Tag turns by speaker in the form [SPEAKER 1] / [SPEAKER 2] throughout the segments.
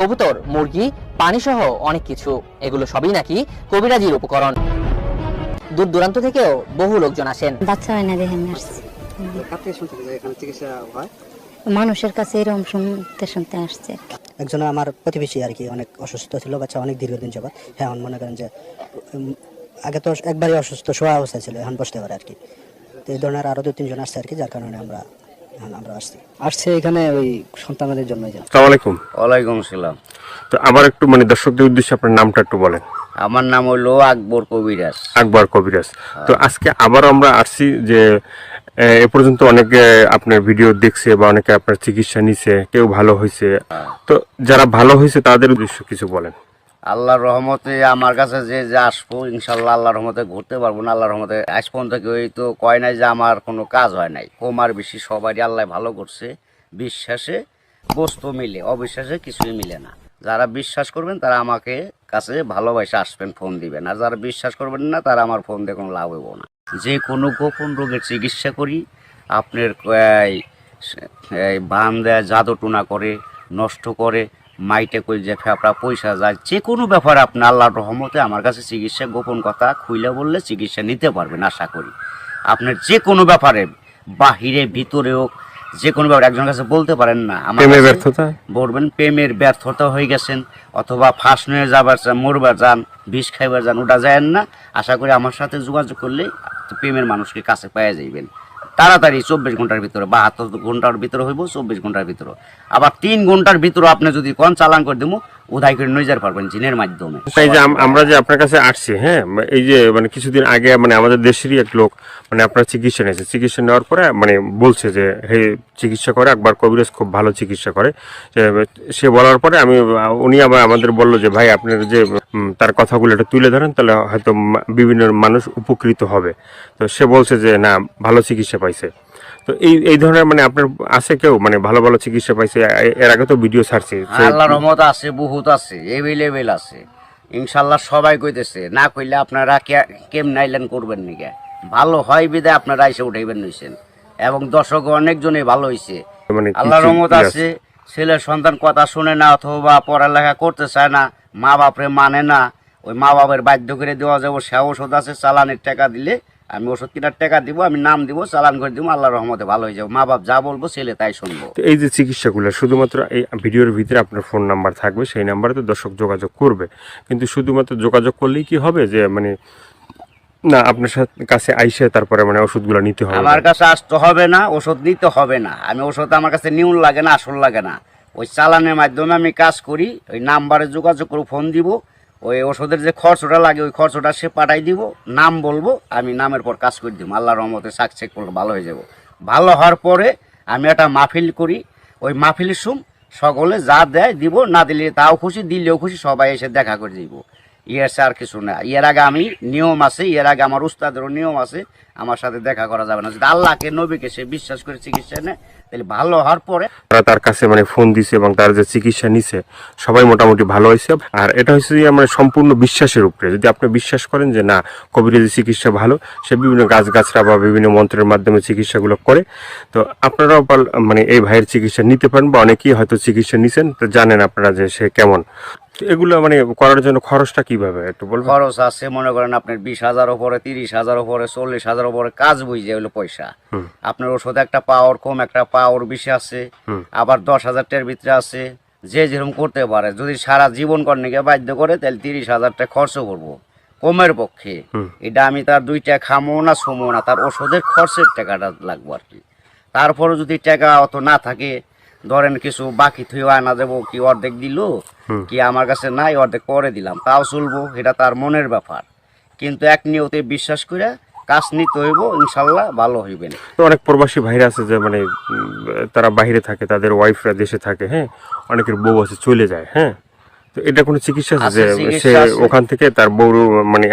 [SPEAKER 1] কবুতর, মুরগি, পানি সহ অনেক কিছু। এগুলো সবই নাকি কবিরাজির উপকরণ। দূর দূরান্ত থেকেও বহু লোকজন আসেন।
[SPEAKER 2] বাচ্চা হয় না দেখেন আসছে, মানুষের কাছে এরকম শুনতে শুনতে আসছে।
[SPEAKER 3] একজন আমার প্রতিবেশী আর কি অনেক অসুস্থ ছিল, বাচ্চা অনেক দীর্ঘদিন যাবত। হ্যাঁ, মনে করেন যে আগে তো একবারই অসুস্থ, শোয়া অবস্থায় ছিল, এখন বসতে পারে আর কি। তো এই ধরনের আরো 2-3 জন আসছে আর কি, যার কারণে আমরা আসছে এখানে ওই সন্তানদের জন্য।
[SPEAKER 4] আসসালামু আলাইকুম।
[SPEAKER 5] ওয়ালাইকুম আসসালাম।
[SPEAKER 4] তো আবার একটু দর্শকদের উদ্দেশ্যে আপনার নামটা একটু বলেন।
[SPEAKER 5] আমার নাম হলো আকবর কবিরাজ।
[SPEAKER 4] আকবর কবিরাজ। তো আজকে আবার আমরা আসছি যে এ পর্যন্ত অনেকে আপনার ভিডিও দেখছে বা অনেকে আপনার চিকিৎসা নিছে, কেউ ভালো হয়েছে। তো যারা ভালো হয়েছে তাদের উদ্দেশ্যে কিছু বলেন।
[SPEAKER 5] আল্লাহর রহমতে আমার কাছে যে আসবো ইনশাল্লাহ আল্লাহর রহমতে ঘুরতে পারবো না। আল্লাহর রহমতে আজ পর্যন্ত কেউ তো কয় নাই যে আমার কোনো কাজ হয় নাই। কম আর বেশি সবারই আল্লাহ ভালো করছে। বিশ্বাসে বস্তু মিলে, অবিশ্বাসে কিছুই মিলে না। যারা বিশ্বাস করবেন তারা আমাকে কাছে ভালোবাসে আসবেন, ফোন দিবেন। আর যারা বিশ্বাস করবেন না তারা আমার ফোন দিয়ে কোনো লাভ হইব না। যে কোনো গোপন রোগের চিকিৎসা করি। আপনার বান দেয়, জাদু টুনা করে, নষ্ট করে, মাইটে কই যে ফেপড়া পয়সা যায়, যে কোনো ব্যাপারে আপনি আল্লাহর রহমতে আমার কাছে চিকিৎসা গোপন কথা খুইলে বললে চিকিৎসা নিতে পারবেন আশা করি। আপনার যে কোনো ব্যাপারে বাহিরে ভিতরেও যে কোনো ব্যাপারে একজনের কাছে বলতে পারেন না আমার ব্যর্থতা বলবেন, প্রেমের ব্যর্থতা হয়ে গেছেন অথবা ফাঁস নিয়ে যাবার মরবার যান, বিষ খাইবার যান, ওটা যায়েন না। আশা করি আমার সাথে যোগাযোগ করলে প্রেমের মানুষকে কাছে পেয়ে যাইবেন তাড়াতাড়ি। 24 ঘন্টার ভিতরে, 72 ঘন্টার ভিতরে হইব, 24 ঘন্টার ভিতরে। আবার 3 ঘন্টার ভিতরে আপনি যদি কোন চালান করে দেবো উদাই করে নিয়ে যেতে পারবেন জিনের মাধ্যমে।
[SPEAKER 4] এই যে আমরা যে আপনার কাছে আসছি, হ্যাঁ, এই যে কিছুদিন আগে আমাদের দেশেরই এক লোক আপনার চিকিৎসা নিয়েছে। চিকিৎসা নেওয়ার পরে বলছে যে হে চিকিৎসা করে আকবর কবিরাজ, খুব ভালো চিকিৎসা করে। সে বলার পরে উনি আবার আমাদের বললো যে ভাই আপনার যে তার কথাগুলো একটু তুলে ধরেন, তাহলে হয়তো বিভিন্ন মানুষ উপকৃত হবে। তো সে বলছে যে না, ভালো চিকিৎসা পাইছে। তো এই ধরনের আপনার আছে কেউ ভালো ভালো চিকিৎসা পাইছে? এর আগে তো ভিডিও ছাড়ছে।
[SPEAKER 5] আল্লাহর রহমত আছে, বহুত আছে, এভেলেবেল আছে ইনশাল্লাহ। সবাই কইতেছে, না কইলে আপনারা কেমন আইলেন করবেন নাকি? ভালো হয় বিদায় আপনারা এসে উঠাইবেন নিছেন, এবং দর্শক অনেকজনই ভালো হয়েছে। আল্লাহর রহমত আছে। ছেলের সন্তান কথা শুনে না অথবা পড়ালেখা করতে চায় না, মা বাপরে মানে না, ওই মা বাপের বাধ্য করে দেওয়া যাবো। সে ওষুধ আছে, চালানের টাকা দিলে আমি ওষুধ কেনার টাকা দিব, আমি নাম দিব, চালান করে দিব, আল্লাহর রহমতে ভালো হয়ে যাবো। মা বাপ যা বলবো ছেলে তাই শুনবো।
[SPEAKER 4] এই যে চিকিৎসাগুলো শুধুমাত্র এই ভিডিওর ভিতরে আপনার ফোন নাম্বার থাকবে, সেই নাম্বারে তো দর্শক যোগাযোগ করবে। কিন্তু শুধুমাত্র যোগাযোগ করলেই কি হবে যে না আপনার কাছে আইসে তারপরে ওষুধগুলো নিতে হবে?
[SPEAKER 5] আমার কাছে আসতে হবে না, ওষুধ নিতে হবে না। আমি ওষুধ আমার কাছে নিউন লাগে না, আসল লাগে না। ওই চালানের মাধ্যমে আমি কাজ করি। ওই নাম্বারে যোগাযোগ করে ফোন দিব, ওই ওষুধের যে খরচটা লাগে ওই খরচটা সে পাঠাই দিব, নাম বলবো, আমি নামের পর কাজ করে দিব। আল্লাহর রহমতে সাকসেস করলে ভালো হয়ে যাব। ভালো হওয়ার পরে আমি একটা মাহফিল করি। ওই মাহফিলের সকলে যা দেয় দিব, না দিলে তাও খুশি, দিলেও খুশি, সবাই এসে দেখা করে দিব। ইয়ের আর কিছু না। এর আগে আমি নিয়ম আছে, এর আগে আমার উস্তাদেরও নিয়ম আছে, আমার সাথে দেখা করা যাবে না। যদি আল্লাহকে নবীকে সে বিশ্বাস করে চিকিৎসা নেয় তাহলে ভালো হওয়ার পরে
[SPEAKER 4] তার কাছে ফোন দিছে এবং তার যে চিকিৎসা নিছে সবাই মোটামুটি ভালো হয়েছে। আর এটা হচ্ছে যে সম্পূর্ণ বিশ্বাসের উপরে। যদি আপনি বিশ্বাস করেন যে না কবিরাজি চিকিৎসা ভালো, সে বিভিন্ন গাছগাছরা বা বিভিন্ন মন্ত্রের মাধ্যমে চিকিৎসাগুলো করে, তো আপনারাও এই ভাইয়ের চিকিৎসা নিতে পারেন। বা অনেকেই হয়তো চিকিৎসা নিছেন, তো জানেন আপনারা যে সে কেমন। এগুলো করার জন্য খরচটা কিভাবে একটু বলবেন?
[SPEAKER 5] খরচ আছে মনে করেন আপনার 20,000 উপরে, 30,000 উপরে, 40,000 উপরে কাজ বুঝে হলো পয়সা। আপনার ওষুধ একটা পাওয়ার কম, একটা পাওয়ার বেশি আছে, আবার 10,000 টাকার ভিতরে আছে। যে যেরকম করতে পারে। যদি সারা জীবন কর্ণীকে বাধ্য করে তাহলে 30,000 টাকা খরচ করবো কমের পক্ষে। এটা আমি তার 2 টাকা খামো না ছমো না, তার ওষুধের খরচের টাকাটা লাগবো আর কি। তারপরে যদি টাকা অত না থাকে, ধরেন কিছু বাকি থুয়ে আনা যাবো, কি অর্ধেক দিল, কি আমার কাছে নাই অর্ধেক পরে দিলাম, তাও চলবো, এটা তার মনের ব্যাপার। কিন্তু এক নিয়তে বিশ্বাস করে কাজ নিতে হইব, ইনশাল্লাহ ভালো হইবে।
[SPEAKER 4] অনেক প্রবাসী ভাইরা আছে যে তারা বাইরে থাকে, তাদের ওয়াইফরা দেশে থাকে, হ্যাঁ, অনেকের বউ আছে চলে যায়, হ্যাঁ। তো এটা কোনো চিকিৎসা আছে যে সে ওখান থেকে তার বউ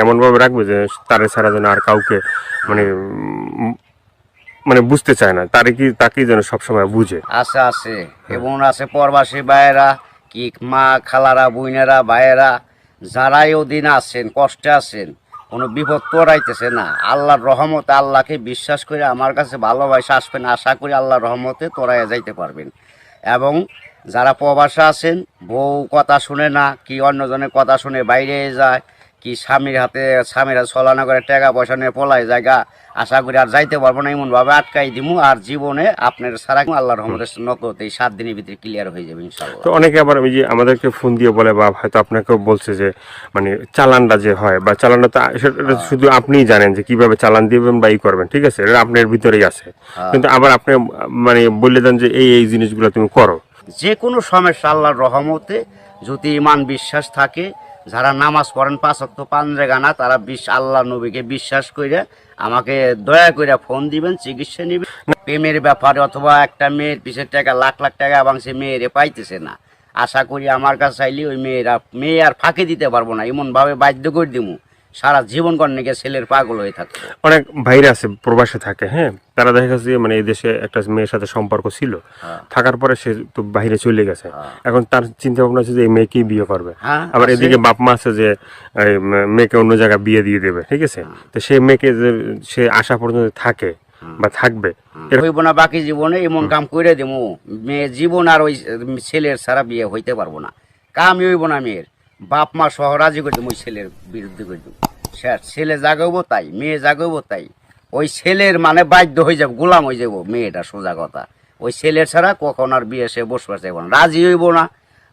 [SPEAKER 4] এমন ভাবে রাখবে যে তারে ছাড়া যেন আর কাউকে বুঝতে চায় না, তাকে যেন সবসময় বুঝে।
[SPEAKER 5] আছে আছে এবং আছে প্রবাসী ভাইয়েরা, কি মা খালারা, বোনেরা, ভাইয়েরা, যারাই ওদিন আছেন, কষ্টে আছেন, কোনো বিপদ তোরাইতেছে না, আল্লাহর রহমতে আল্লাহকে বিশ্বাস করে আমার কাছে ভালোবাসা আসবেন। আশা করি আল্লাহর রহমতে তোরাইয়া যাইতে পারবেন। এবং যারা প্রবাসে আছেন, বউ কথা শুনে না, কি অন্যজনের কথা শুনে বাইরে যায়, কি স্বামীর হাতে ছলনা করে টাকা পয়সা নিয়ে পলায় জায়গা, আশা করি আর যাইতে পারবো না, এমনভাবে আটকাই দিমু। আর জীবনে আপনার সারা আল্লাহর রহমতের নগদ এই 7 দিনের ভিতরে ক্লিয়ার হয়ে যাবে ইনশাআল্লাহ।
[SPEAKER 4] তো অনেকে আবার ওই যে আমাদেরকে ফোন দিয়ে বলে বা হয়তো আপনাকেও বলছে যে মানে চালানটা যে হয় বা চালানটা তো সেটা শুধু আপনিই জানেন যে কিভাবে চালান দিবেন বা ই করবেন, ঠিক আছে, এটা আপনার ভিতরেই আছে। কিন্তু আবার আপনি মানে বলে দেন যে এই জিনিসগুলো তুমি করো।
[SPEAKER 5] যে কোনো সমস্যা আল্লাহর রহমতে যদি ইমান বিশ্বাস থাকে, যারা নামাজ পড়েন 5 ওয়াক্ত 5 জায়গা, তারা আল্লাহ নবীকে বিশ্বাস করে আমাকে দয়া করে ফোন দিবেন, চিকিৎসা নেবেন। প্রেমের ব্যাপারে অথবা একটা মেয়ের পিছের টাকা লাখ লাখ টাকা এবং সে মেয়েরে পাইতেছে না, আশা করি আমার কাছে চাইলে ওই মেয়ে আর ফাঁকি দিতে পারবো না, এমনভাবে বাধ্য করে দিমু সারা জীবন কর্ণে গিয়ে ছেলের পাগল হয়ে থাকবে।
[SPEAKER 4] অনেক ভাইরা আছে প্রবাসে থাকে, হ্যাঁ, তারা দেখা যাচ্ছে মানে এই দেশে একটা মেয়ের সাথে সম্পর্ক ছিল, থাকার পরে সে তো বাইরে চলে গেছে। এখন তার চিন্তা ভাবনা আছে যে এই মেয়েকেই বিয়ে করবে। আবার এদিকে বাপ মা আছে যে মেয়েকে অন্য জায়গায় বিয়ে দিয়ে দেবে, ঠিক আছে। তো সেই মেয়েকে যে সে আসা পর্যন্ত থাকে বা থাকবে,
[SPEAKER 5] হইব না বাকি জীবনে এমন কাম করে দেবো, মেয়ে জীবন আর ওই ছেলের ছাড়া বিয়ে হইতে পারবো না, কামই হইব না মেয়ের। বাপ মা সহ রাজি করে দেবো, ওই ছেলের বিরুদ্ধে করে দেবো। ছেলে জাগাবো তাই, মেয়ে জাগাবো তাই, ওই ছেলের মানে বাধ্য হয়ে যাবো, গোলাম হয়ে যাবো মেয়েটা, সোজা কথা। ওই ছেলের ছাড়া কখন আর বিয়ে সে বসবার চাইব না, রাজি হইব না।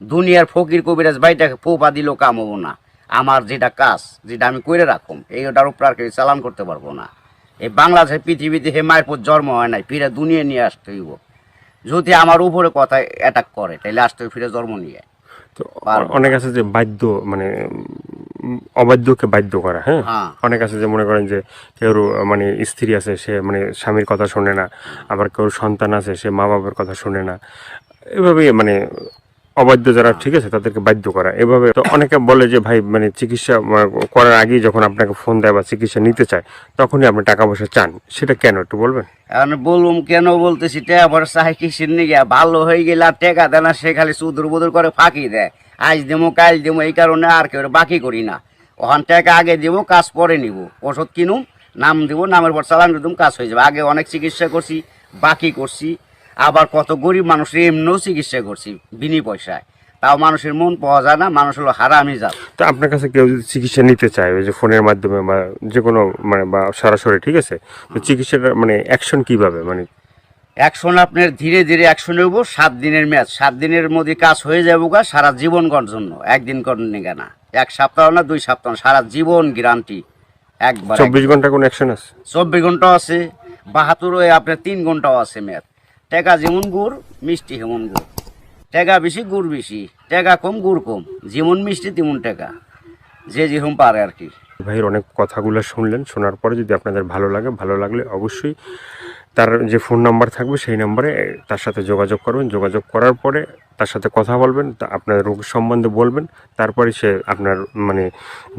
[SPEAKER 5] দুনিয়ার ফকির কবিরাজ ভাইটাকে ফোপা দিলেও কাম হবো না। আমার যেটা কাজ, যেটা আমি করে রাখুম, এইটার উপর আর কেউ চালান করতে পারবো না। এই বাংলাদেশের পৃথিবীতে হে মায়ের পর জন্ম হয় নাই, ফিরে দুনিয়া নিয়ে আসতে হইব। যদি আমার উপরে কথা অ্যাটাক করে তাহলে আসতে ফিরে জন্ম নিয়ে।
[SPEAKER 4] তো অনেক আছে যে বাধ্য মানে অবাধ্যকে বাধ্য করা, হ্যাঁ, অনেক আছে যে মনে করেন যে কেউ মানে স্ত্রী আছে, সে মানে স্বামীর কথা শোনে না, আবার কেউ সন্তান আছে, সে মা বাবার কথা শোনে না, এভাবে মানে অবাধ্য যারা, ঠিক আছে, তাদেরকে বাধ্য করা এভাবে। তো অনেকে বলে যে ভাই মানে চিকিৎসা করার আগেই যখন আপনাকে ফোন দেয় বা চিকিৎসা নিতে চায় তখনই আপনি টাকা পয়সা চান, সেটা কেন একটু বলবেন?
[SPEAKER 5] এখন বলুম কেন বলতেছি, টাকা পয়সা চাই কিসের নিয়ে, ভালো হয়ে গেলে আর টাকা দেয় না, সে খালি চুদুর বুদুর করে ফাঁকি দেয়, আজ দেবো কাল দেবো, এই কারণে আর কেউ বাকি করি না। ওখান টাকা আগে দেবো, কাজ পরে নিব, ওষুধ কিনুম, নাম দেবো, নামের পর চালান দিতাম, কাজ হয়ে যাবে। আগে অনেক চিকিৎসা করছি, বাকি করছি, আবার কত গরিব মানুষের এমনিও চিকিৎসা করছি বিনি পয়সায়, তাও মানুষের মন পাওয়া যায় না, মানুষ হলো হারামি জাত।
[SPEAKER 4] তো আপনার কাছে কেউ যদি চিকিৎসা নিতে চায় ওই যে ফোনের মাধ্যমে বা যে কোনো মানে বা সরাসরি, ঠিক আছে, তো চিকিৎসাটা মানে অ্যাকশন কিভাবে, মানে
[SPEAKER 5] অ্যাকশন আপনার ধীরে ধীরে অ্যাকশন নেব। 7 দিনের ম্যাচ, 7 দিনের মধ্যে কাজ হয়ে যাবো গা, সারা জীবন করার জন্য। একদিন করেন না, 1 সপ্তাহ না 2 সপ্তাহ, সারা জীবন গ্যারান্টি একবার।
[SPEAKER 4] 24 ঘন্টা কোনো অ্যাকশন আছে?
[SPEAKER 5] 24 ঘন্টাও আছে, 72 আপনার 3 ঘন্টাও আছে ম্যাচ। টাকা যেমন গুড়, মিষ্টি হেমন গুড়, টাকা বেশি গুড় বেশি, টাকা কম গুড় কম, যেমন মিষ্টি তেমন টাকা, যে যেরকম পারে আর কি।
[SPEAKER 4] ভাইয়ের অনেক কথাগুলো শুনলেন, শোনার পরে যদি আপনাদের ভালো লাগে, ভালো লাগলে অবশ্যই তার যে ফোন নাম্বার থাকবে সেই নাম্বারে তার সাথে যোগাযোগ করবেন। যোগাযোগ করার পরে তার সাথে কথা বলবেন, আপনার রোগ সম্বন্ধে বলবেন, তারপরে সে আপনার মানে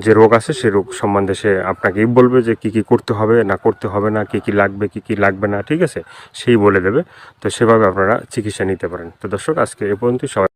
[SPEAKER 4] যে রোগ আছে সেই রোগ সম্বন্ধে সে আপনাকেই বলবে যে কি কি করতে হবে না করতে হবে না, কি কি লাগবে কি কি লাগবে না, ঠিক আছে, সেই বলে দেবে। তো সেভাবে আপনারা চিকিৎসা নিতে পারেন। তো দর্শক, আজকে এ পর্যন্ত। সবাই